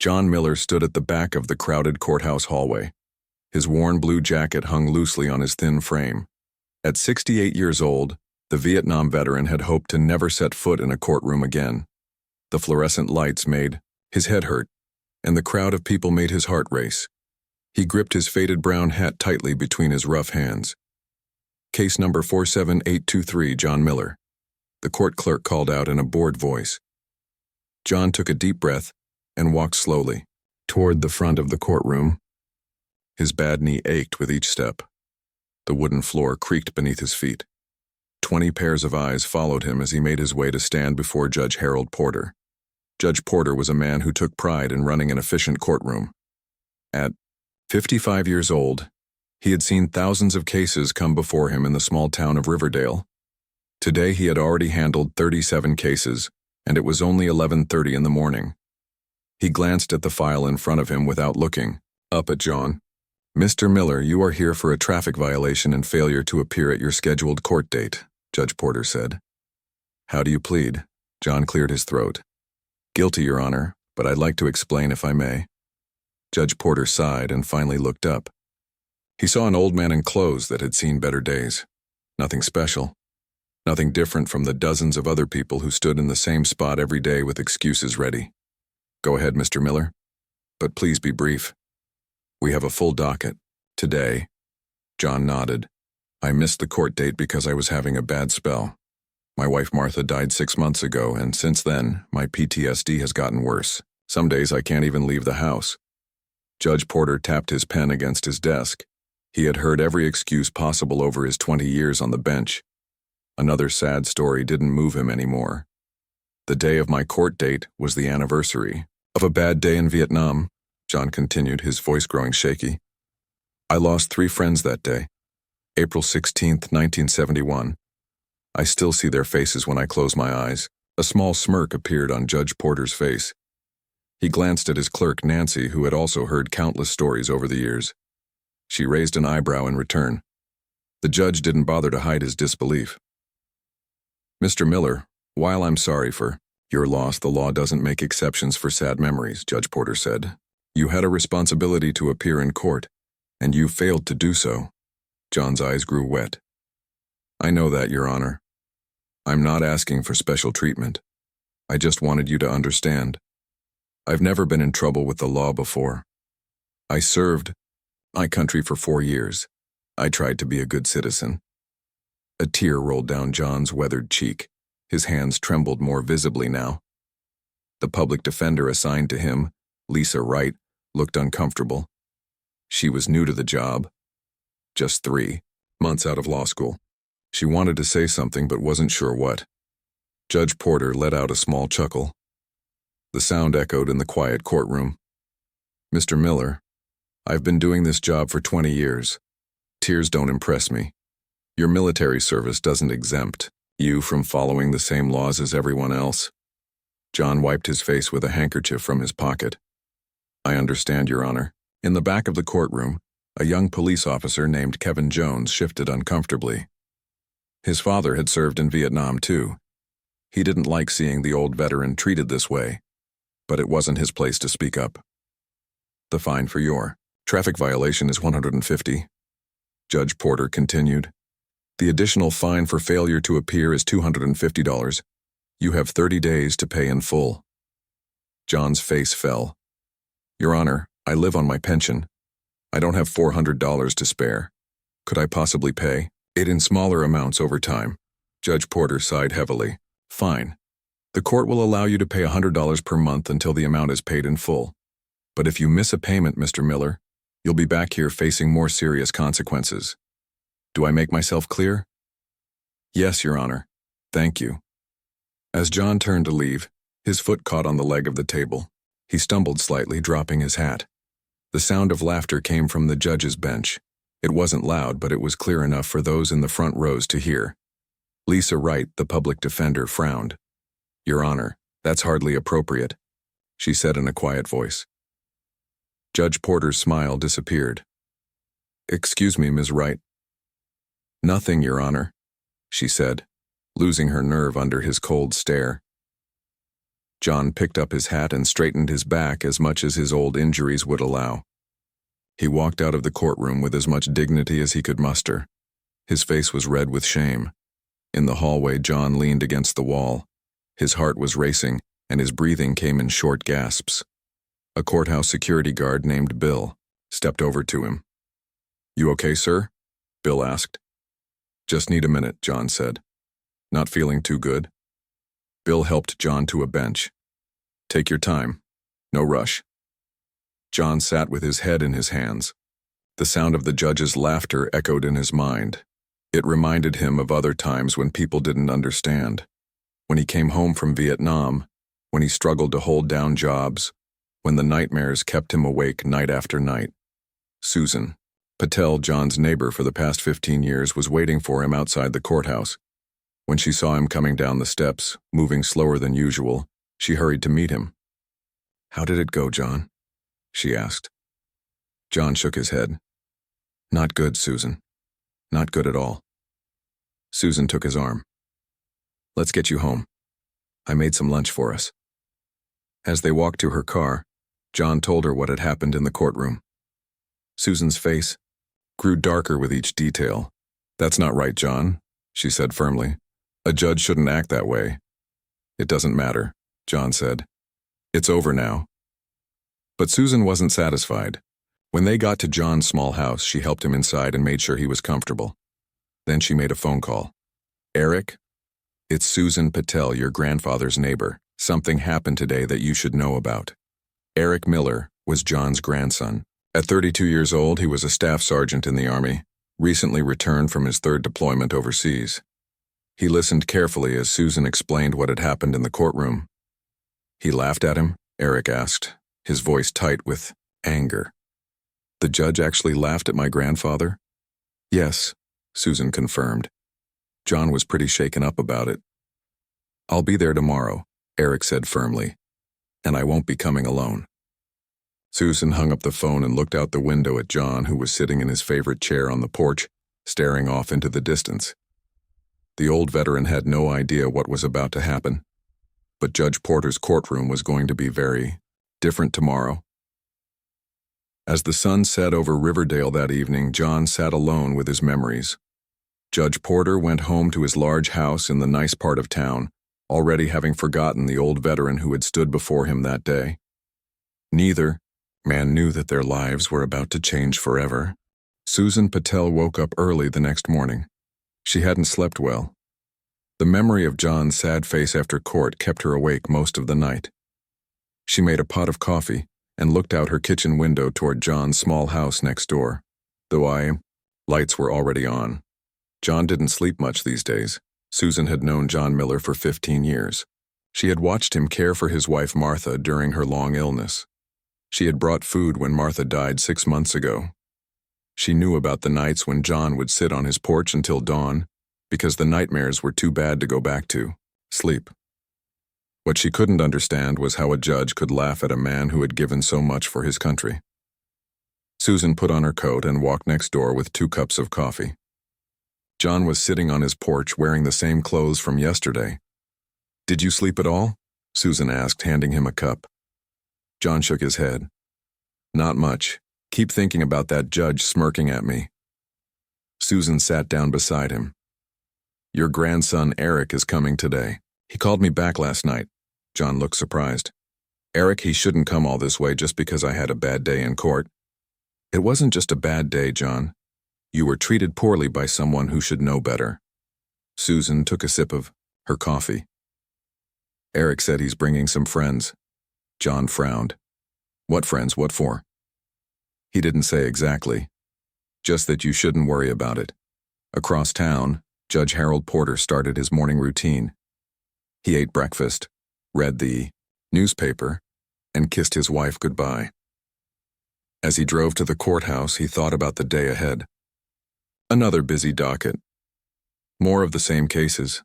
John Miller stood at the back of the crowded courthouse hallway. His worn blue jacket hung loosely on his thin frame. At 68 years old, the Vietnam veteran had hoped to never set foot in a courtroom again. The fluorescent lights made his head hurt, and the crowd of people made his heart race. He gripped his faded brown hat tightly between his rough hands. Case number 47823, John Miller. The court clerk called out in a bored voice. John took a deep breath and walked slowly toward the front of the courtroom. His bad knee ached with each step. The wooden floor creaked beneath his feet. 20 pairs of eyes followed him as he made his way to stand before Judge Harold Porter. Judge Porter was a man who took pride in running an efficient courtroom. At 55 years old, he had seen thousands of cases come before him in the small town of Riverdale. Today he had already handled 37 cases, and it was only 11:30 in the morning. He glanced at the file in front of him without looking up at John. "Mr. Miller, you are here for a traffic violation and failure to appear at your scheduled court date," Judge Porter said. "How do you plead?" John cleared his throat. "Guilty, Your Honor, but I'd like to explain if I may." Judge Porter sighed and finally looked up. He saw an old man in clothes that had seen better days. Nothing special. Nothing different from the dozens of other people who stood in the same spot every day with excuses ready. "Go ahead, Mr. Miller. But please be brief. We have a full docket. Today." John nodded. "I missed the court date because I was having a bad spell. My wife Martha died 6 months ago, and since then, my PTSD has gotten worse. Some days I can't even leave the house." Judge Porter tapped his pen against his desk. He had heard every excuse possible over his 20 years on the bench. Another sad story didn't move him anymore. "The day of my court date was the anniversary of a bad day in Vietnam," John continued, his voice growing shaky. "I lost 3 friends that day. April 16th, 1971. I still see their faces when I close my eyes." A small smirk appeared on Judge Porter's face. He glanced at his clerk, Nancy, who had also heard countless stories over the years. She raised an eyebrow in return. The judge didn't bother to hide his disbelief. "Mr. Miller, while I'm sorry for your loss, the law doesn't make exceptions for sad memories," Judge Porter said. "You had a responsibility to appear in court, and you failed to do so." John's eyes grew wet. "I know that, Your Honor. I'm not asking for special treatment. I just wanted you to understand. I've never been in trouble with the law before. I served my country for 4 years. I tried to be a good citizen." A tear rolled down John's weathered cheek. His hands trembled more visibly now. The public defender assigned to him, Lisa Wright, looked uncomfortable. She was new to the job, just 3 months out of law school. She wanted to say something but wasn't sure what. Judge Porter let out a small chuckle. The sound echoed in the quiet courtroom. "Mr. Miller, I've been doing this job for 20 years. Tears don't impress me. Your military service doesn't exempt you from following the same laws as everyone else." John wiped his face with a handkerchief from his pocket. "I understand, Your Honor." In the back of the courtroom, a young police officer named Kevin Jones shifted uncomfortably. His father had served in Vietnam too. He didn't like seeing the old veteran treated this way, but it wasn't his place to speak up. "The fine for your traffic violation is $150. Judge Porter continued. "The additional fine for failure to appear is $250. You have 30 days to pay in full." John's face fell. "Your Honor, I live on my pension. I don't have $400 to spare. Could I possibly pay it in smaller amounts over time?" Judge Porter sighed heavily. "Fine. The court will allow you to pay $100 per month until the amount is paid in full. But if you miss a payment, Mr. Miller, you'll be back here facing more serious consequences. Do I make myself clear?" "Yes, Your Honor. Thank you." As John turned to leave, his foot caught on the leg of the table. He stumbled slightly, dropping his hat. The sound of laughter came from the judge's bench. It wasn't loud, but it was clear enough for those in the front rows to hear. Lisa Wright, the public defender, frowned. "Your Honor, that's hardly appropriate," she said in a quiet voice. Judge Porter's smile disappeared. "Excuse me, Ms. Wright." "Nothing, Your Honor," she said, losing her nerve under his cold stare. John picked up his hat and straightened his back as much as his old injuries would allow. He walked out of the courtroom with as much dignity as he could muster. His face was red with shame. In the hallway, John leaned against the wall. His heart was racing, and his breathing came in short gasps. A courthouse security guard named Bill stepped over to him. "You okay, sir?" Bill asked. "Just need a minute," John said. "Not feeling too good?" Bill helped John to a bench. "Take your time. No rush." John sat with his head in his hands. The sound of the judge's laughter echoed in his mind. It reminded him of other times when people didn't understand. When he came home from Vietnam, when he struggled to hold down jobs, when the nightmares kept him awake night after night. Susan Patel, John's neighbor for the past 15 years, was waiting for him outside the courthouse. When she saw him coming down the steps, moving slower than usual, she hurried to meet him. "How did it go, John?" she asked. John shook his head. "Not good, Susan. Not good at all." Susan took his arm. "Let's get you home. I made some lunch for us." As they walked to her car, John told her what had happened in the courtroom. Susan's face grew darker with each detail. "That's not right, John," she said firmly. "A judge shouldn't act that way." "It doesn't matter," John said. "It's over now." But Susan wasn't satisfied. When they got to John's small house, she helped him inside and made sure he was comfortable. Then she made a phone call. "Eric, it's Susan Patel, your grandfather's neighbor. Something happened today that you should know about." Eric Miller was John's grandson. At 32 years old, he was a staff sergeant in the Army, recently returned from his 3rd deployment overseas. He listened carefully as Susan explained what had happened in the courtroom. "He laughed at him?" Eric asked, his voice tight with anger. "The judge actually laughed at my grandfather?" "Yes," Susan confirmed. John was pretty shaken up about it. "I'll be there tomorrow," Eric said firmly, "and I won't be coming alone." Susan hung up the phone and looked out the window at John, who was sitting in his favorite chair on the porch, staring off into the distance. The old veteran had no idea what was about to happen, but Judge Porter's courtroom was going to be very different tomorrow. As the sun set over Riverdale that evening, John sat alone with his memories. Judge Porter went home to his large house in the nice part of town, already having forgotten the old veteran who had stood before him that day. Neither man knew that their lives were about to change forever. Susan Patel woke up early the next morning. She hadn't slept well. The memory of John's sad face after court kept her awake most of the night. She made a pot of coffee and looked out her kitchen window toward John's small house next door. The lights were already on. John didn't sleep much these days. Susan had known John Miller for 15 years. She had watched him care for his wife Martha during her long illness. She had brought food when Martha died 6 months ago. She knew about the nights when John would sit on his porch until dawn, because the nightmares were too bad to go back to sleep. What she couldn't understand was how a judge could laugh at a man who had given so much for his country. Susan put on her coat and walked next door with 2 cups of coffee. John was sitting on his porch wearing the same clothes from yesterday. "Did you sleep at all?" Susan asked, handing him a cup. John shook his head. "Not much. Keep thinking about that judge smirking at me." Susan sat down beside him. "Your grandson Eric is coming today. He called me back last night." John looked surprised. "Eric, he shouldn't come all this way just because I had a bad day in court." "It wasn't just a bad day, John. You were treated poorly by someone who should know better." Susan took a sip of her coffee. "Eric said he's bringing some friends." John frowned. "What friends? What for?" "He didn't say exactly. Just that you shouldn't worry about it." Across town, Judge Harold Porter started his morning routine. He ate breakfast, read the newspaper, and kissed his wife goodbye. As he drove to the courthouse, he thought about the day ahead. Another busy docket. More of the same cases.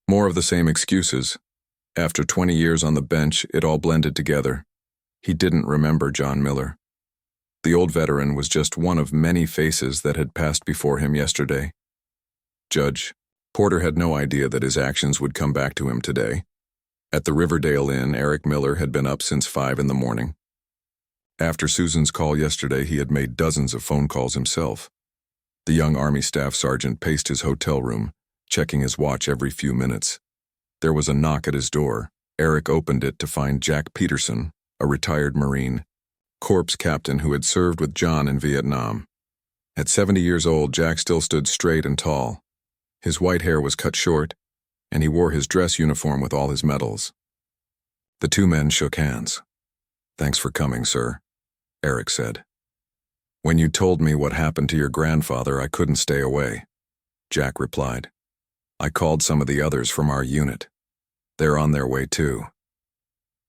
More of the same excuses. After 20 years on the bench, it all blended together. He didn't remember John Miller. The old veteran was just one of many faces that had passed before him yesterday. Judge Porter had no idea that his actions would come back to him today. At the Riverdale Inn, Eric Miller had been up since 5 in the morning. After Susan's call yesterday, he had made dozens of phone calls himself. The young Army staff sergeant paced his hotel room, checking his watch every few minutes. There was a knock at his door. Eric opened it to find Jack Peterson, a retired Marine, corps captain who had served with John in Vietnam. At 70 years old, Jack still stood straight and tall. His white hair was cut short, and he wore his dress uniform with all his medals. The two men shook hands. "Thanks for coming, sir," Eric said. "When you told me what happened to your grandfather, I couldn't stay away," Jack replied. "I called some of the others from our unit. They're on their way too.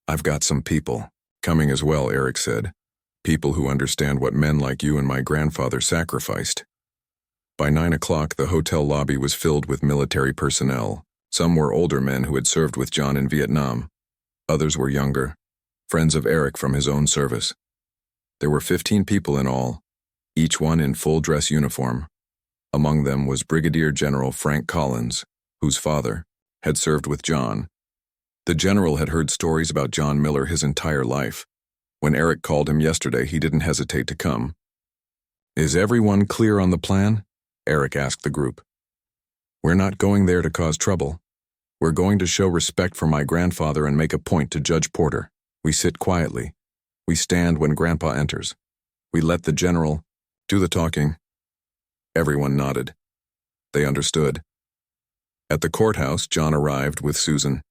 I've got some people coming as well," Eric said. "People who understand what men like you and my grandfather sacrificed." By 9 o'clock, the hotel lobby was filled with military personnel. Some were older men who had served with John in Vietnam. Others were younger, friends of Eric from his own service. There were 15 people in all, each one in full dress uniform. Among them was Brigadier General Frank Collins, whose father had served with John. The general had heard stories about John Miller his entire life. When Eric called him yesterday, he didn't hesitate to come. "Is everyone clear on the plan?" Eric asked the group. "We're not going there to cause trouble. We're going to show respect for my grandfather and make a point to Judge Porter. We sit quietly. We stand when Grandpa enters. We let the general do the talking." Everyone nodded. They understood. At the courthouse, John arrived with Susan.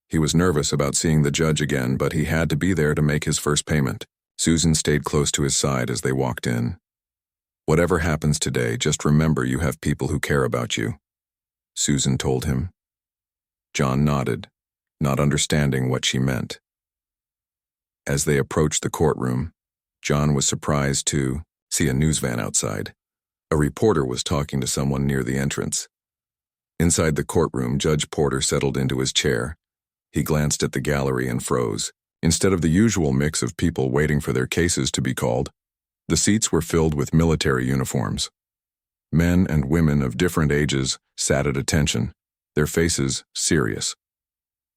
He was nervous about seeing the judge again, but he had to be there to make his first payment. Susan stayed close to his side as they walked in. "Whatever happens today, just remember you have people who care about you," Susan told him. John nodded, not understanding what she meant. As they approached the courtroom, John was surprised to see a news van outside. A reporter was talking to someone near the entrance. Inside the courtroom, Judge Porter settled into his chair. He glanced at the gallery and froze. Instead of the usual mix of people waiting for their cases to be called, the seats were filled with military uniforms. Men and women of different ages sat at attention, their faces serious.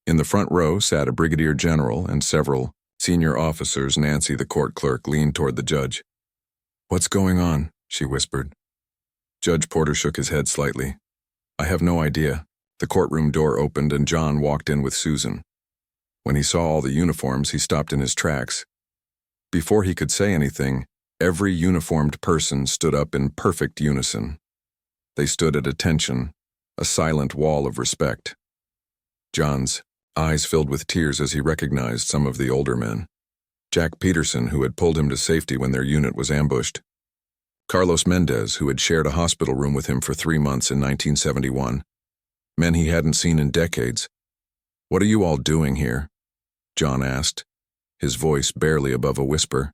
In the front row sat a brigadier general and several senior officers. Nancy, the court clerk, leaned toward the judge. "What's going on?" she whispered. Judge Porter shook his head slightly. "I have no idea." The courtroom door opened and John walked in with Susan. When he saw all the uniforms, he stopped in his tracks. Before he could say anything, every uniformed person stood up in perfect unison. They stood at attention, a silent wall of respect. John's eyes filled with tears as he recognized some of the older men. Jack Peterson, who had pulled him to safety when their unit was ambushed. Carlos Mendez, who had shared a hospital room with him for 3 months in 1971. Men he hadn't seen in decades. "What are you all doing here?" John asked, his voice barely above a whisper.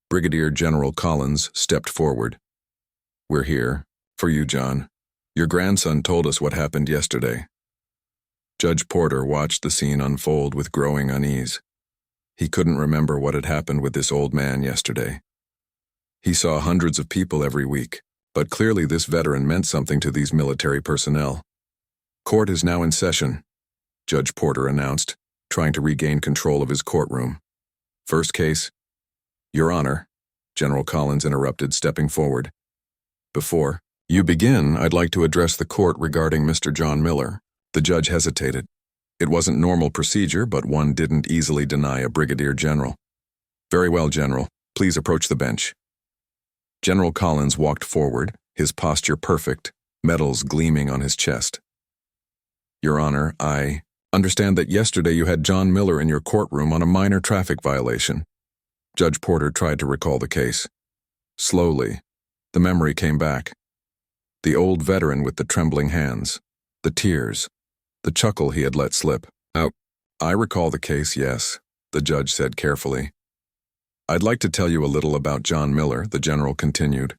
Brigadier General Collins stepped forward. "We're here for you, John. Your grandson told us what happened yesterday." Judge Porter watched the scene unfold with growing unease. He couldn't remember what had happened with this old man yesterday. He saw hundreds of people every week, but clearly this veteran meant something to these military personnel. "Court is now in session," Judge Porter announced, trying to regain control of his courtroom. "First case." "Your Honor," General Collins interrupted, stepping forward. "Before you begin, I'd like to address the court regarding Mr. John Miller." The judge hesitated. It wasn't normal procedure, but one didn't easily deny a brigadier general. "Very well, General. Please approach the bench." General Collins walked forward, his posture perfect, medals gleaming on his chest. "Your Honor, I understand that yesterday you had John Miller in your courtroom on a minor traffic violation." Judge Porter tried to recall the case. Slowly, the memory came back. The old veteran with the trembling hands, the tears, the chuckle he had let slip. "I recall the case, yes," the judge said carefully. "I'd like to tell you a little about John Miller," the general continued.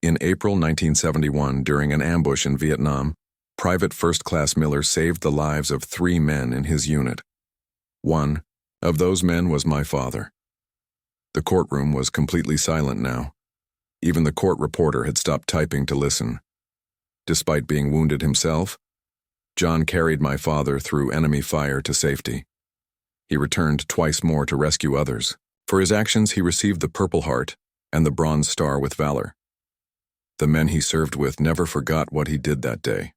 "In April 1971, during an ambush in Vietnam, Private First Class Miller saved the lives of 3 men in his unit. One of those men was my father." The courtroom was completely silent now. Even the court reporter had stopped typing to listen. Despite being wounded himself, John carried my father through enemy fire to safety. He returned twice more to rescue others. For his actions, he received the Purple Heart and the Bronze Star with Valor. The men he served with never forgot what he did that day.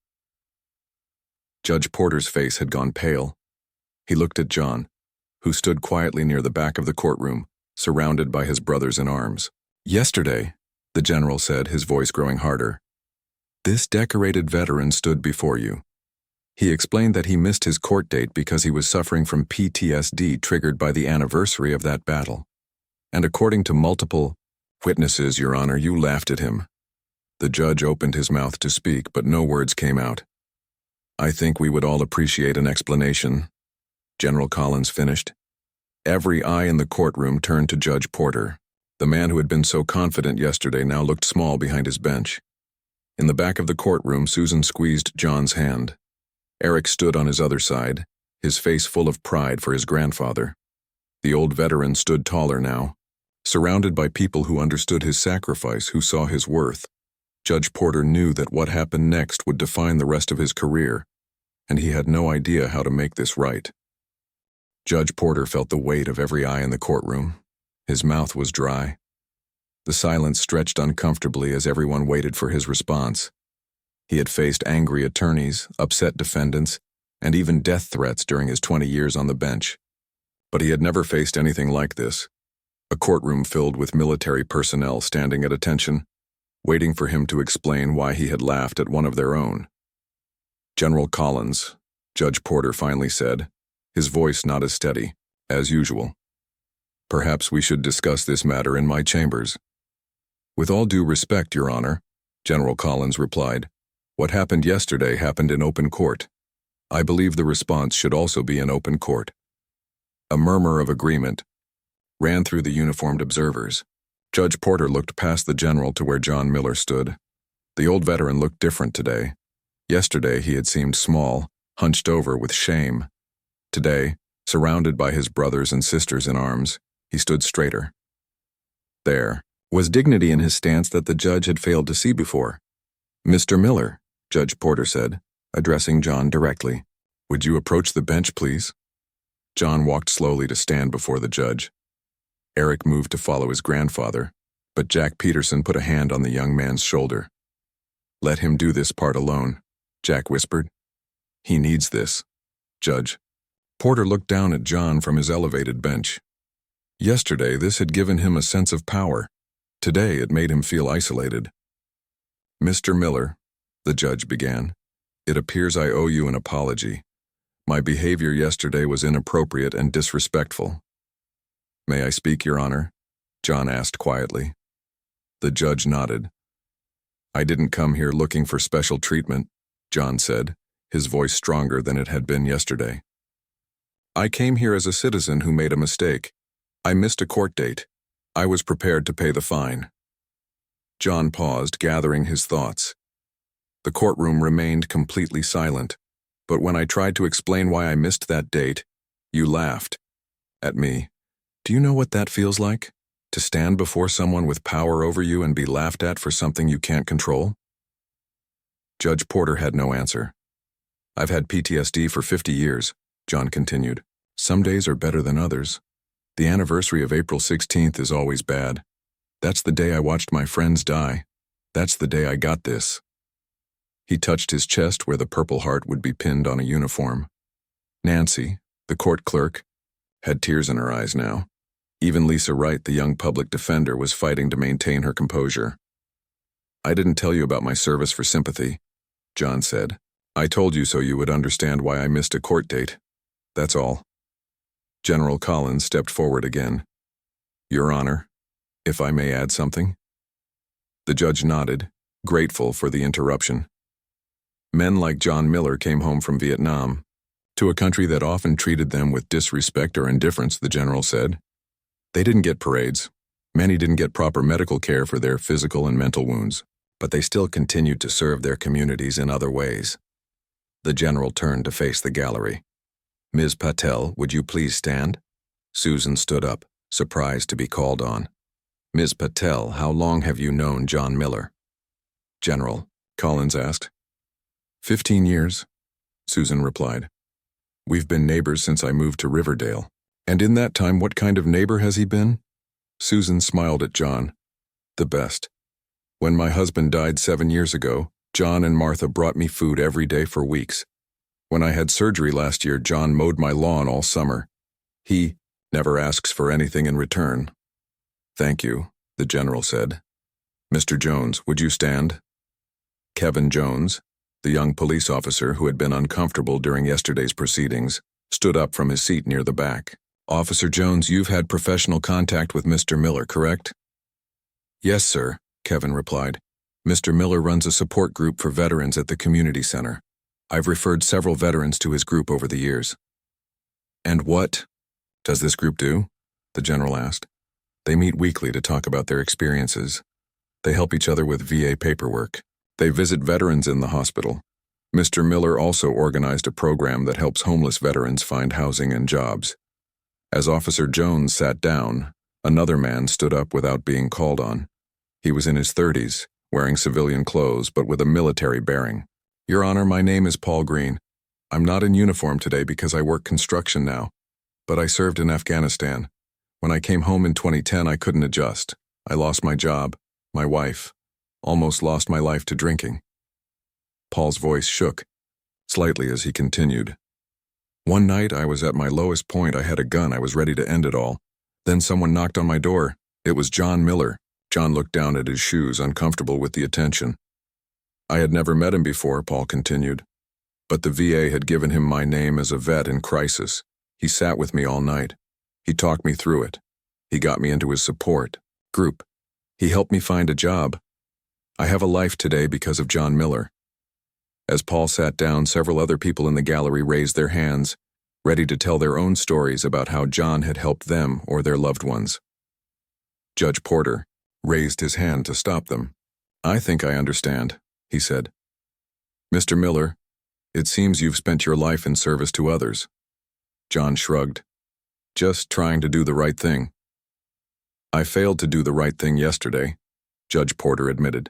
Judge Porter's face had gone pale. He looked at John, who stood quietly near the back of the courtroom, surrounded by his brothers in arms. "Yesterday," the general said, his voice growing harder, "this decorated veteran stood before you. He explained that he missed his court date because he was suffering from PTSD triggered by the anniversary of that battle. And according to multiple witnesses, Your Honor, you laughed at him." The judge opened his mouth to speak, but no words came out. "I think we would all appreciate an explanation," General Collins finished. Every eye in the courtroom turned to Judge Porter. The man who had been so confident yesterday now looked small behind his bench. In the back of the courtroom, Susan squeezed John's hand. Eric stood on his other side, his face full of pride for his grandfather. The old veteran stood taller now, surrounded by people who understood his sacrifice, who saw his worth. Judge Porter knew that what happened next would define the rest of his career, and he had no idea how to make this right. Judge Porter felt the weight of every eye in the courtroom. His mouth was dry. The silence stretched uncomfortably as everyone waited for his response. He had faced angry attorneys, upset defendants, and even death threats during his 20 years on the bench. But he had never faced anything like this. A courtroom filled with military personnel standing at attention, waiting for him to explain why he had laughed at one of their own. "General Collins," Judge Porter finally said, his voice not as steady as usual. "Perhaps we should discuss this matter in my chambers." "With all due respect, Your Honor," General Collins replied, "what happened yesterday happened in open court. I believe the response should also be in open court." A murmur of agreement ran through the uniformed observers. Judge Porter looked past the general to where John Miller stood. The old veteran looked different today. Yesterday he had seemed small, hunched over with shame. Today, surrounded by his brothers and sisters in arms, he stood straighter. There was dignity in his stance that the judge had failed to see before. "Mr. Miller," Judge Porter said, addressing John directly, "would you approach the bench, please?" John walked slowly to stand before the judge. Eric moved to follow his grandfather, but Jack Peterson put a hand on the young man's shoulder. "Let him do this part alone," Jack whispered. "He needs this, Judge." Porter looked down at John from his elevated bench. Yesterday, this had given him a sense of power. Today, it made him feel isolated. "Mr. Miller," the judge began, "it appears I owe you an apology. My behavior yesterday was inappropriate and disrespectful." "May I speak, Your Honor?" John asked quietly. The judge nodded. "I didn't come here looking for special treatment," John said, his voice stronger than it had been yesterday. "I came here as a citizen who made a mistake. I missed a court date. I was prepared to pay the fine." John paused, gathering his thoughts. The courtroom remained completely silent, but when I tried to explain why I missed that date, you laughed at me. Do you know what that feels like? To stand before someone with power over you and be laughed at for something you can't control? Judge Porter had no answer. "I've had PTSD for 50 years, John continued. "Some days are better than others. The anniversary of April 16th is always bad. That's the day I watched my friends die. That's the day I got this." He touched his chest where the Purple Heart would be pinned on a uniform. Nancy, the court clerk, had tears in her eyes now. Even Lisa Wright, the young public defender, was fighting to maintain her composure. "I didn't tell you about my service for sympathy," John said. "I told you so you would understand why I missed a court date. That's all." General Collins stepped forward again. "Your Honor, if I may add something?" The judge nodded, grateful for the interruption. Men like John Miller came home from Vietnam, to a country that often treated them with disrespect or indifference, the general said. They didn't get parades. Many didn't get proper medical care for their physical and mental wounds, but they still continued to serve their communities in other ways. The general turned to face the gallery. "Ms. Patel, would you please stand?" Susan stood up, surprised to be called on. "Ms. Patel, how long have you known John Miller?" "General," Collins asked. 15 years. Susan replied. "We've been neighbors since I moved to Riverdale." "And in that time, what kind of neighbor has he been?" Susan smiled at John. "The best. When my husband died 7 years ago, John and Martha brought me food every day for weeks. When I had surgery last year, John mowed my lawn all summer. He never asks for anything in return." "Thank you," the general said. "Mr. Jones, would you stand?" Kevin Jones, the young police officer who had been uncomfortable during yesterday's proceedings, stood up from his seat near the back. "Officer Jones, you've had professional contact with Mr. Miller, correct?" "Yes, sir," Kevin replied. "Mr. Miller runs a support group for veterans at the community center. I've referred several veterans to his group over the years." "And what does this group do?" the general asked. "They meet weekly to talk about their experiences. They help each other with VA paperwork. They visit veterans in the hospital. Mr. Miller also organized a program that helps homeless veterans find housing and jobs." As Officer Jones sat down, another man stood up without being called on. He was in his 30s, wearing civilian clothes but with a military bearing. "Your Honor, my name is Paul Green. I'm not in uniform today because I work construction now, but I served in Afghanistan. When I came home in 2010, I couldn't adjust. I lost my job, my wife, almost lost my life to drinking." Paul's voice shook slightly as he continued. "One night, I was at my lowest point. I had a gun. I was ready to end it all. Then someone knocked on my door. It was John Miller." John looked down at his shoes, uncomfortable with the attention. "I had never met him before," Paul continued, "but the VA had given him my name as a vet in crisis. He sat with me all night. He talked me through it. He got me into his support group. He helped me find a job. I have a life today because of John Miller." As Paul sat down, several other people in the gallery raised their hands, ready to tell their own stories about how John had helped them or their loved ones. Judge Porter raised his hand to stop them. "I think I understand," he said. "Mr. Miller, it seems you've spent your life in service to others." John shrugged. "Just trying to do the right thing." "I failed to do the right thing yesterday," Judge Porter admitted.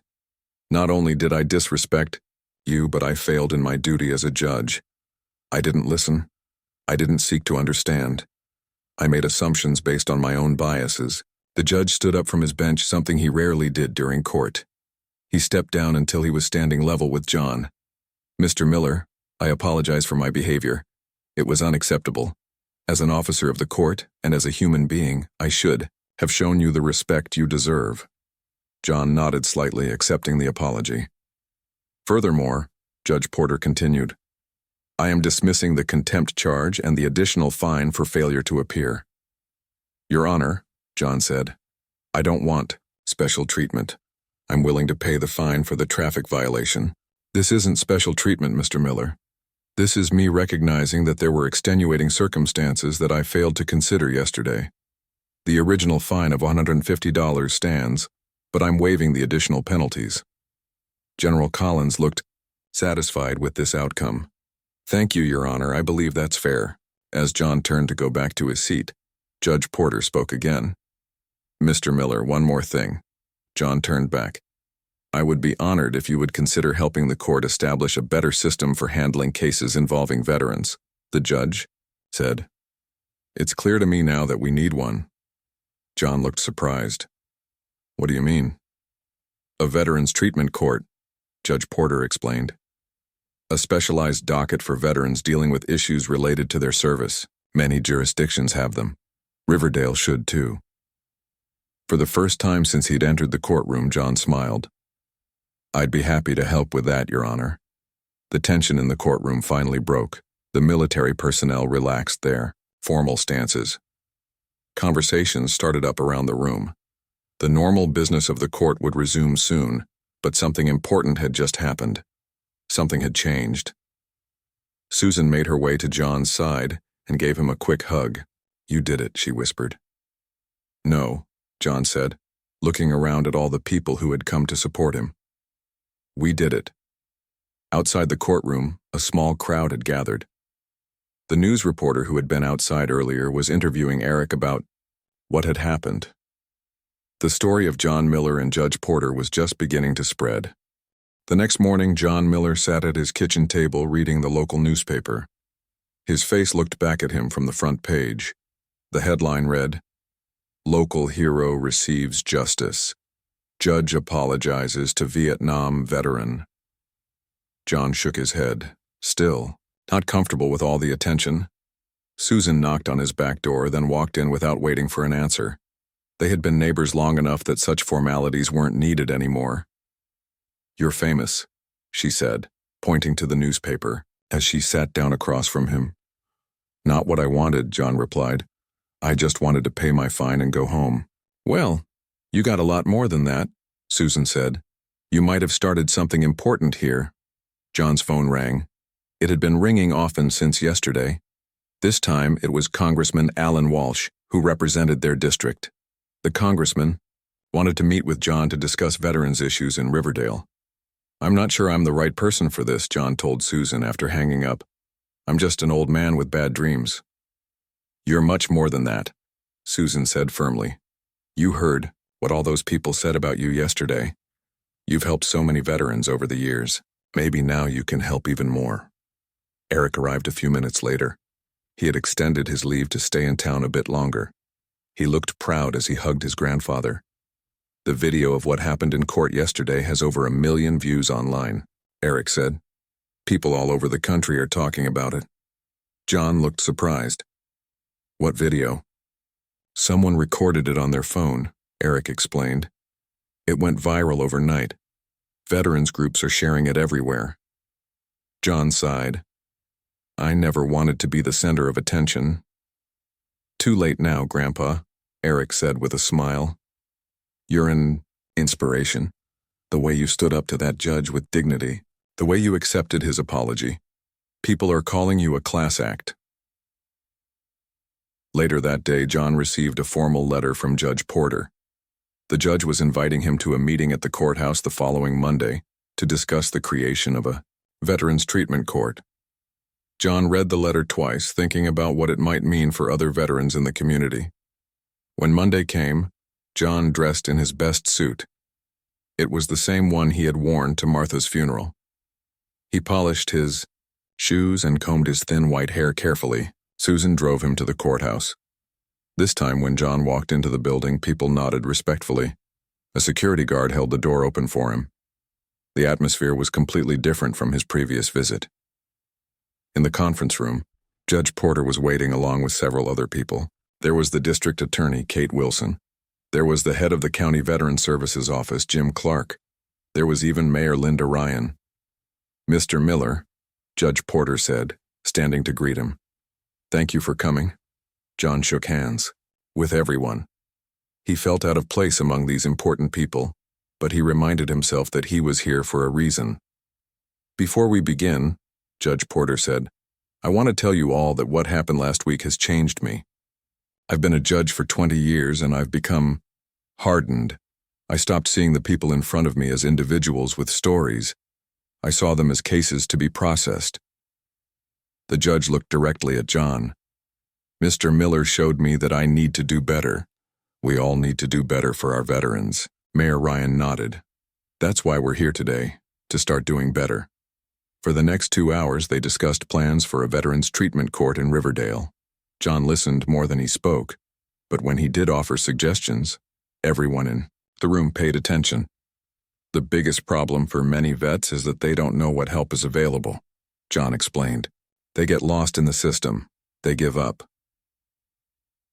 "Not only did I disrespect you, but I failed in my duty as a judge. I didn't listen. I didn't seek to understand. I made assumptions based on my own biases." The judge stood up from his bench, something he rarely did during court. He stepped down until he was standing level with John. "Mr. Miller, I apologize for my behavior. It was unacceptable. As an officer of the court and as a human being, I should have shown you the respect you deserve." John nodded slightly, accepting the apology. "Furthermore," Judge Porter continued, "I am dismissing the contempt charge and the additional fine for failure to appear." "Your Honor," John said, "I don't want special treatment. I'm willing to pay the fine for the traffic violation." "This isn't special treatment, Mr. Miller. This is me recognizing that there were extenuating circumstances that I failed to consider yesterday. The original fine of $150 stands, but I'm waiving the additional penalties." General Collins looked satisfied with this outcome. "Thank you, Your Honor. I believe that's fair." As John turned to go back to his seat, Judge Porter spoke again. "Mr. Miller, one more thing." John turned back. "I would be honored if you would consider helping the court establish a better system for handling cases involving veterans," the judge said. "It's clear to me now that we need one." John looked surprised. "What do you mean?" "A veterans treatment court," Judge Porter explained. "A specialized docket for veterans dealing with issues related to their service. Many jurisdictions have them. Riverdale should too." For the first time since he'd entered the courtroom, John smiled. "I'd be happy to help with that, Your Honor." The tension in the courtroom finally broke. The military personnel relaxed their formal stances. Conversations started up around the room. The normal business of the court would resume soon, but something important had just happened. Something had changed. Susan made her way to John's side and gave him a quick hug. "You did it," she whispered. "No," John said, looking around at all the people who had come to support him. "We did it." Outside the courtroom, a small crowd had gathered. The news reporter who had been outside earlier was interviewing Eric about what had happened. The story of John Miller and Judge Porter was just beginning to spread. The next morning, John Miller sat at his kitchen table reading the local newspaper. His face looked back at him from the front page. The headline read, "Local Hero Receives Justice. Judge Apologizes to Vietnam Veteran." John shook his head, still not comfortable with all the attention. Susan knocked on his back door, then walked in without waiting for an answer. They had been neighbors long enough that such formalities weren't needed anymore. "You're famous," she said, pointing to the newspaper, as she sat down across from him. "Not what I wanted," John replied. "I just wanted to pay my fine and go home." "Well, you got a lot more than that," Susan said. "You might have started something important here." John's phone rang. It had been ringing often since yesterday. This time it was Congressman Alan Walsh, who represented their district. The congressman wanted to meet with John to discuss veterans' issues in Riverdale. "I'm not sure I'm the right person for this," John told Susan after hanging up. "I'm just an old man with bad dreams." "You're much more than that," Susan said firmly. "You heard what all those people said about you yesterday. You've helped so many veterans over the years. Maybe now you can help even more." Eric arrived a few minutes later. He had extended his leave to stay in town a bit longer. He looked proud as he hugged his grandfather. "The video of what happened in court yesterday has over 1 million views online," Eric said. "People all over the country are talking about it." John looked surprised. "What video?" "Someone recorded it on their phone," Eric explained. "It went viral overnight. Veterans groups are sharing it everywhere." John sighed. "I never wanted to be the center of attention." "Too late now, Grandpa," Eric said with a smile. "You're an inspiration. The way you stood up to that judge with dignity, the way you accepted his apology. People are calling you a class act." Later that day, John received a formal letter from Judge Porter. The judge was inviting him to a meeting at the courthouse the following Monday to discuss the creation of a Veterans Treatment Court. John read the letter twice, thinking about what it might mean for other veterans in the community. When Monday came, John dressed in his best suit. It was the same one he had worn to Martha's funeral. He polished his shoes and combed his thin white hair carefully. Susan drove him to the courthouse. This time when John walked into the building, people nodded respectfully. A security guard held the door open for him. The atmosphere was completely different from his previous visit. In the conference room, Judge Porter was waiting along with several other people. There was the district attorney, Kate Wilson. There was the head of the County Veteran Services Office, Jim Clark. There was even Mayor Linda Ryan. "Mr. Miller," Judge Porter said, standing to greet him. "Thank you for coming." John shook hands with everyone. He felt out of place among these important people, but he reminded himself that he was here for a reason. "Before we begin," Judge Porter said, "I want to tell you all that what happened last week has changed me. I've been a judge for 20 years and I've become hardened. I stopped seeing the people in front of me as individuals with stories. I saw them as cases to be processed." The judge looked directly at John. "Mr. Miller showed me that I need to do better. We all need to do better for our veterans." Mayor Ryan nodded. "That's why we're here today, to start doing better." For the next 2 hours, they discussed plans for a veterans treatment court in Riverdale. John listened more than he spoke, but when he did offer suggestions, everyone in the room paid attention. "The biggest problem for many vets is that they don't know what help is available," John explained. "They get lost in the system. They give up."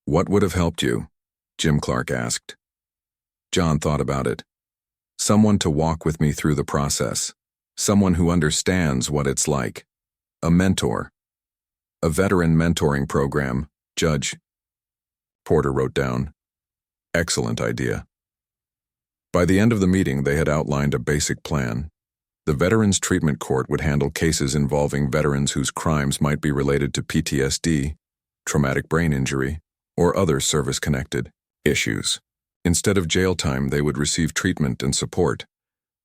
"What would have helped you?" Jim Clark asked. John thought about it. "Someone to walk with me through the process. Someone who understands what it's like. A mentor. A veteran mentoring program," Judge Porter wrote down. "Excellent idea." By the end of the meeting, they had outlined a basic plan. The Veterans Treatment Court would handle cases involving veterans whose crimes might be related to PTSD, traumatic brain injury, or other service-connected issues. Instead of jail time, they would receive treatment and support.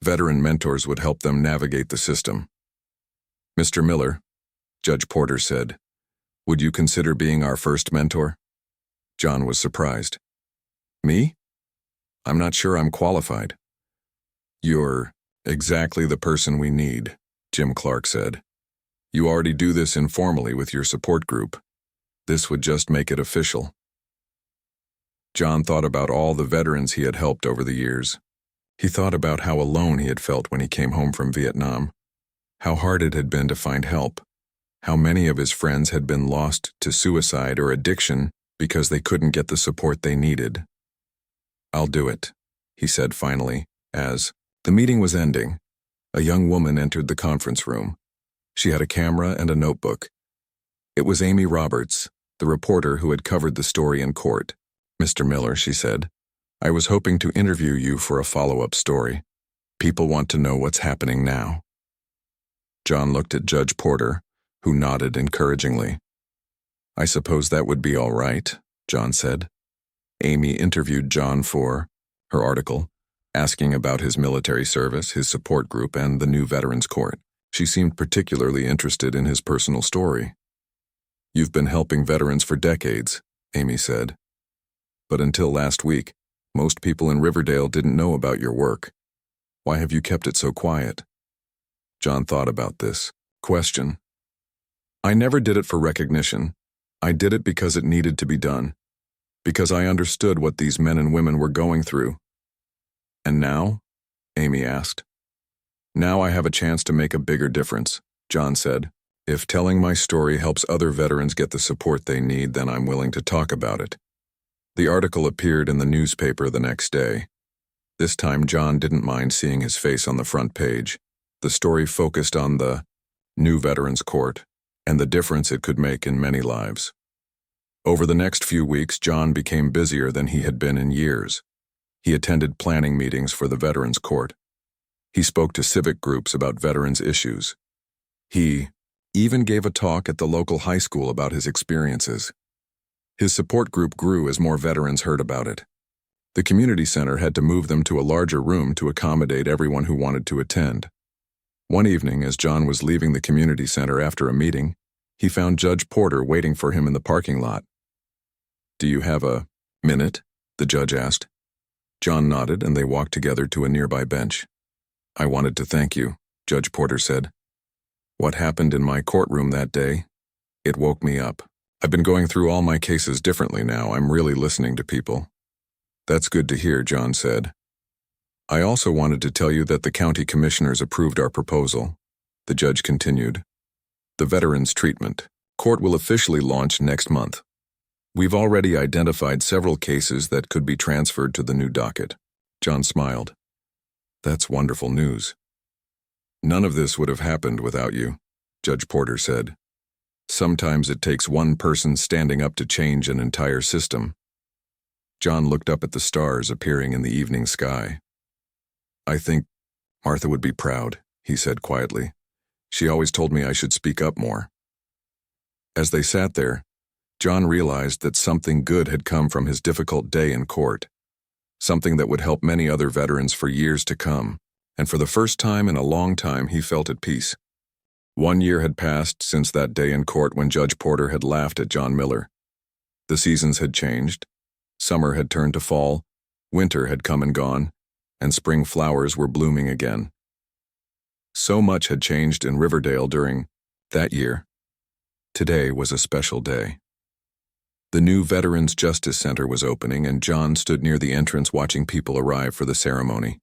Veteran mentors would help them navigate the system. "Mr. Miller," Judge Porter said, "would you consider being our first mentor?" John was surprised. "Me? I'm not sure I'm qualified." "You're Exactly the person we need, Jim Clark said. You already do this informally with your support group. This would just make it official. John thought about all the veterans he had helped over the years. He thought about how alone he had felt when he came home from Vietnam, how hard it had been to find help, how many of his friends had been lost to suicide or addiction because they couldn't get the support they needed. I'll do it, he said finally, as the meeting was ending. A young woman entered the conference room. She had a camera and a notebook. It was Amy Roberts, the reporter who had covered the story in court. Mr. Miller, she said, I was hoping to interview you for a follow-up story. People want to know what's happening now. John looked at Judge Porter, who nodded encouragingly. I suppose that would be all right, John said. Amy interviewed John for her article, asking about his military service, his support group, and the new Veterans Court. She seemed particularly interested in his personal story. You've been helping veterans for decades, Amy said. But until last week, most people in Riverdale didn't know about your work. Why have you kept it so quiet? John thought about this question. I never did it for recognition. I did it because it needed to be done. Because I understood what these men and women were going through. And now? Amy asked. Now I have a chance to make a bigger difference, John said. If telling my story helps other veterans get the support they need, then I'm willing to talk about it. The article appeared in the newspaper the next day. This time John didn't mind seeing his face on the front page. The story focused on the new Veterans Court and the difference it could make in many lives. Over the next few weeks, John became busier than he had been in years. He attended planning meetings for the Veterans Court. He spoke to civic groups about veterans' issues. He even gave a talk at the local high school about his experiences. His support group grew as more veterans heard about it. The community center had to move them to a larger room to accommodate everyone who wanted to attend. One evening, as John was leaving the community center after a meeting, he found Judge Porter waiting for him in the parking lot. Do you have a minute? The judge asked. John nodded and they walked together to a nearby bench. I wanted to thank you, Judge Porter said. What happened in my courtroom that day? It woke me up. I've been going through all my cases differently now. I'm really listening to people. That's good to hear, John said. I also wanted to tell you that the county commissioners approved our proposal. The judge continued. The Veterans Treatment Court will officially launch next month. We've already identified several cases that could be transferred to the new docket. John smiled. That's wonderful news. None of this would have happened without you, Judge Porter said. Sometimes it takes one person standing up to change an entire system. John looked up at the stars appearing in the evening sky. I think Martha would be proud, he said quietly. She always told me I should speak up more. As they sat there, John realized that something good had come from his difficult day in court, something that would help many other veterans for years to come, and for the first time in a long time he felt at peace. 1 year had passed since that day in court when Judge Porter had laughed at John Miller. The seasons had changed. Summer had turned to fall, winter had come and gone, and spring flowers were blooming again. So much had changed in Riverdale during that year. Today was a special day. The new Veterans Justice Center was opening, and John stood near the entrance watching people arrive for the ceremony.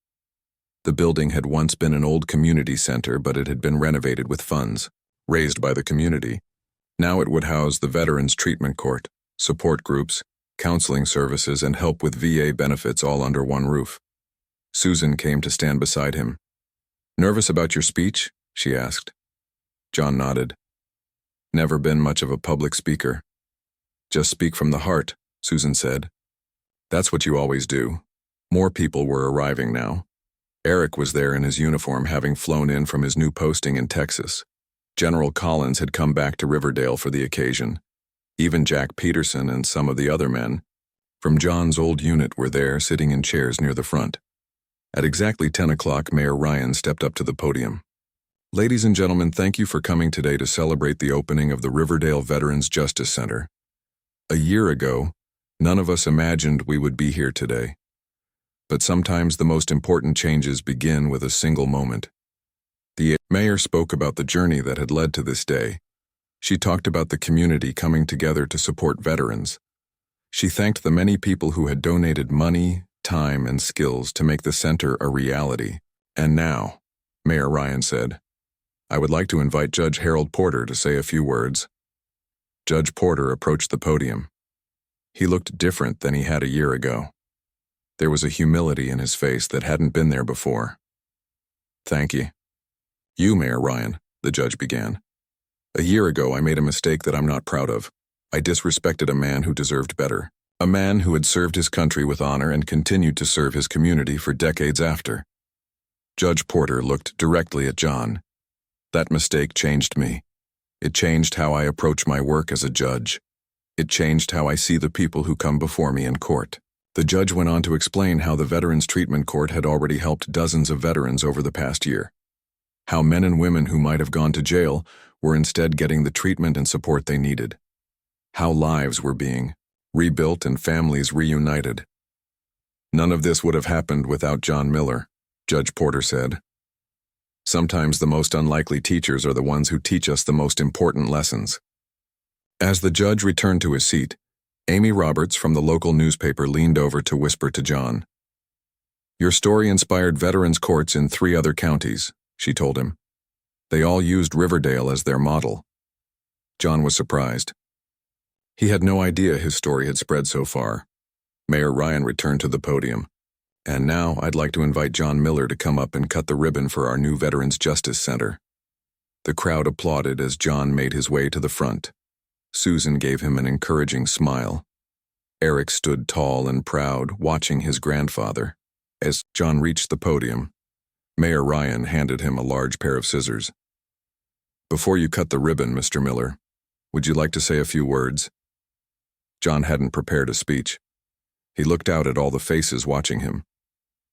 The building had once been an old community center, but it had been renovated with funds raised by the community. Now it would house the Veterans Treatment Court, support groups, counseling services, and help with VA benefits all under one roof. Susan came to stand beside him. Nervous about your speech? She asked. John nodded. Never been much of a public speaker. Just speak from the heart, Susan said. That's what you always do. More people were arriving now. Eric was there in his uniform, having flown in from his new posting in Texas. General Collins had come back to Riverdale for the occasion. Even Jack Peterson and some of the other men from John's old unit were there, sitting in chairs near the front. At exactly 10 o'clock, Mayor Ryan stepped up to the podium. Ladies and gentlemen, thank you for coming today to celebrate the opening of the Riverdale Veterans Justice Center. A year ago, none of us imagined we would be here today. But sometimes the most important changes begin with a single moment. The mayor spoke about the journey that had led to this day. She talked about the community coming together to support veterans. She thanked the many people who had donated money, time, and skills to make the center a reality. And now, Mayor Ryan said, I would like to invite Judge Harold Porter to say a few words. Judge Porter approached the podium. He looked different than he had a year ago. There was a humility in his face that hadn't been there before. Thank you. You, Mayor Ryan, the judge began. A year ago, I made a mistake that I'm not proud of. I disrespected a man who deserved better. A man who had served his country with honor and continued to serve his community for decades after. Judge Porter looked directly at John. That mistake changed me. It changed how I approach my work as a judge. It changed how I see the people who come before me in court. The judge went on to explain how the Veterans Treatment Court had already helped dozens of veterans over the past year. How men and women who might have gone to jail were instead getting the treatment and support they needed. How lives were being rebuilt and families reunited. None of this would have happened without John Miller, Judge Porter said. Sometimes the most unlikely teachers are the ones who teach us the most important lessons. As the judge returned to his seat, Amy Roberts from the local newspaper leaned over to whisper to John. Your story inspired veterans courts in 3 other counties, she told him. They all used Riverdale as their model. John was surprised. He had no idea his story had spread so far. Mayor Ryan returned to the podium. And now I'd like to invite John Miller to come up and cut the ribbon for our new Veterans Justice Center. The crowd applauded as John made his way to the front. Susan gave him an encouraging smile. Eric stood tall and proud, watching his grandfather. As John reached the podium, Mayor Ryan handed him a large pair of scissors. Before you cut the ribbon, Mr. Miller, would you like to say a few words? John hadn't prepared a speech. He looked out at all the faces watching him.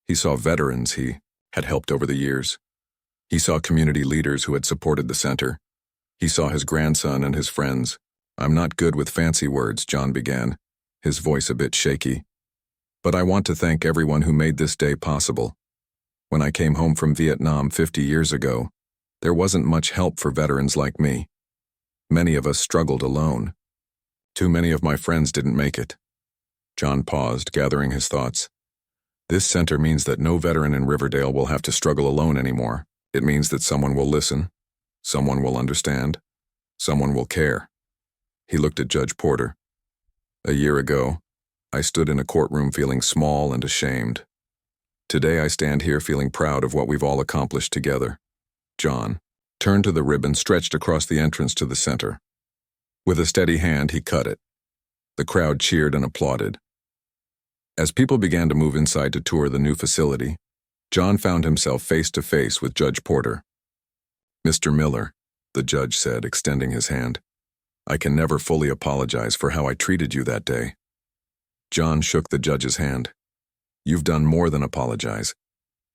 He saw veterans he had helped over the years. He saw community leaders who had supported the center. He saw his grandson and his friends. I'm not good with fancy words, John began, his voice a bit shaky. But I want to thank everyone who made this day possible. When I came home from Vietnam 50 years ago, there wasn't much help for veterans like me. Many of us struggled alone. Too many of my friends didn't make it. John paused, gathering his thoughts. This center means that no veteran in Riverdale will have to struggle alone anymore. It means that someone will listen, someone will understand, someone will care. He looked at Judge Porter. A year ago, I stood in a courtroom feeling small and ashamed. Today I stand here feeling proud of what we've all accomplished together. John turned to the ribbon stretched across the entrance to the center. With a steady hand, he cut it. The crowd cheered and applauded. As people began to move inside to tour the new facility, John found himself face to face with Judge Porter. Mr. Miller, the judge said, extending his hand. I can never fully apologize for how I treated you that day. John shook the judge's hand. You've done more than apologize.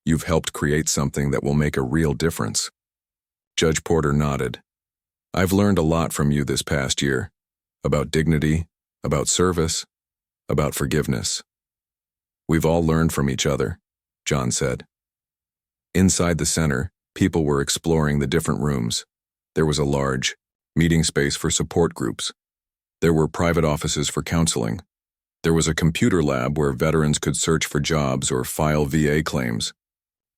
You've helped create something that will make a real difference. Judge Porter nodded. I've learned a lot from you this past year. About dignity, about service, about forgiveness. We've all learned from each other, John said. Inside the center, people were exploring the different rooms. There was a large meeting space for support groups. There were private offices for counseling. There was a computer lab where veterans could search for jobs or file VA claims.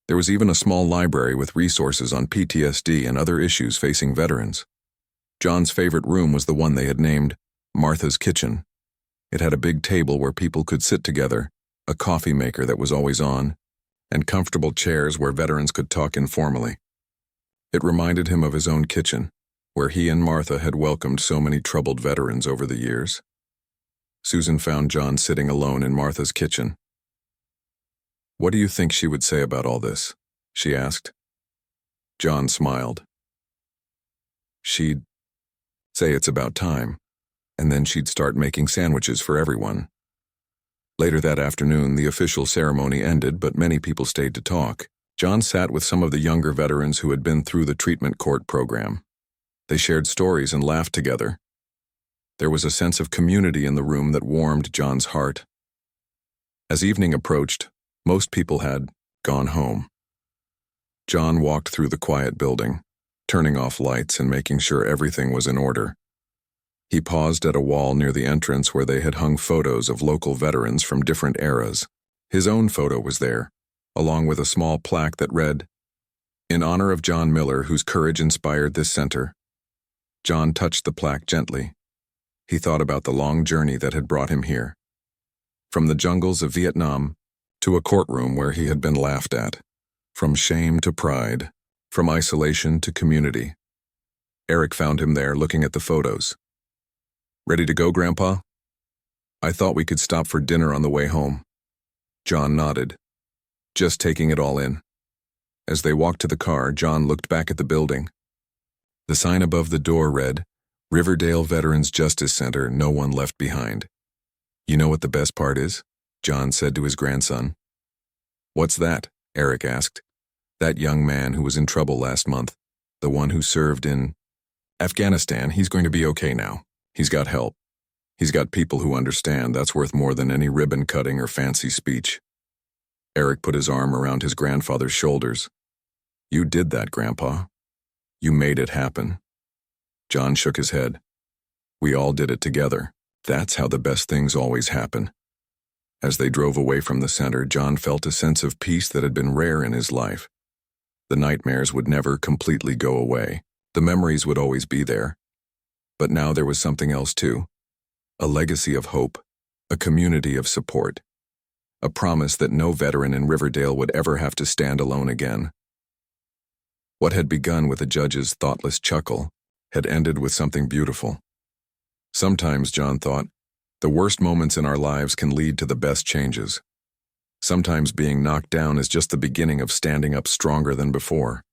There was even a small library with resources on PTSD and other issues facing veterans. John's favorite room was the one they had named Martha's Kitchen. It had a big table where people could sit together, a coffee maker that was always on, and comfortable chairs where veterans could talk informally. It reminded him of his own kitchen, where he and Martha had welcomed so many troubled veterans over the years. Susan found John sitting alone in Martha's kitchen. What do you think she would say about all this? She asked. John smiled. She'd say it's about time, and then she'd start making sandwiches for everyone. Later that afternoon, the official ceremony ended, but many people stayed to talk. John sat with some of the younger veterans who had been through the treatment court program. They shared stories and laughed together. There was a sense of community in the room that warmed John's heart. As evening approached, Most people had gone home. John walked through the quiet building, turning off lights and making sure everything was in order. He paused at a wall near the entrance where they had hung photos of local veterans from different eras. His own photo was there, along with a small plaque that read, "In honor of John Miller, whose courage inspired this center." John touched the plaque gently. He thought about the long journey that had brought him here. From the jungles of Vietnam to a courtroom where he had been laughed at. From shame to pride. From isolation to community. Eric found him there looking at the photos. "Ready to go, Grandpa?" "I thought we could stop for dinner on the way home." John nodded, just taking it all in. As they walked to the car, John looked back at the building. The sign above the door read, "Riverdale Veterans Justice Center, no one left behind." "You know what the best part is?" John said to his grandson. "What's that?" Eric asked. "That young man who was in trouble last month, the one who served in Afghanistan, he's going to be okay now. He's got help. He's got people who understand. That's worth more than any ribbon cutting or fancy speech." Eric put his arm around his grandfather's shoulders. "You did that, Grandpa. You made it happen." John shook his head. "We all did it together. That's how the best things always happen." As they drove away from the center, John felt a sense of peace that had been rare in his life. The nightmares would never completely go away. The memories would always be there. But now there was something else too. A legacy of hope, a community of support, a promise that no veteran in Riverdale would ever have to stand alone again. What had begun with a judge's thoughtless chuckle had ended with something beautiful. Sometimes, John thought, the worst moments in our lives can lead to the best changes. Sometimes being knocked down is just the beginning of standing up stronger than before.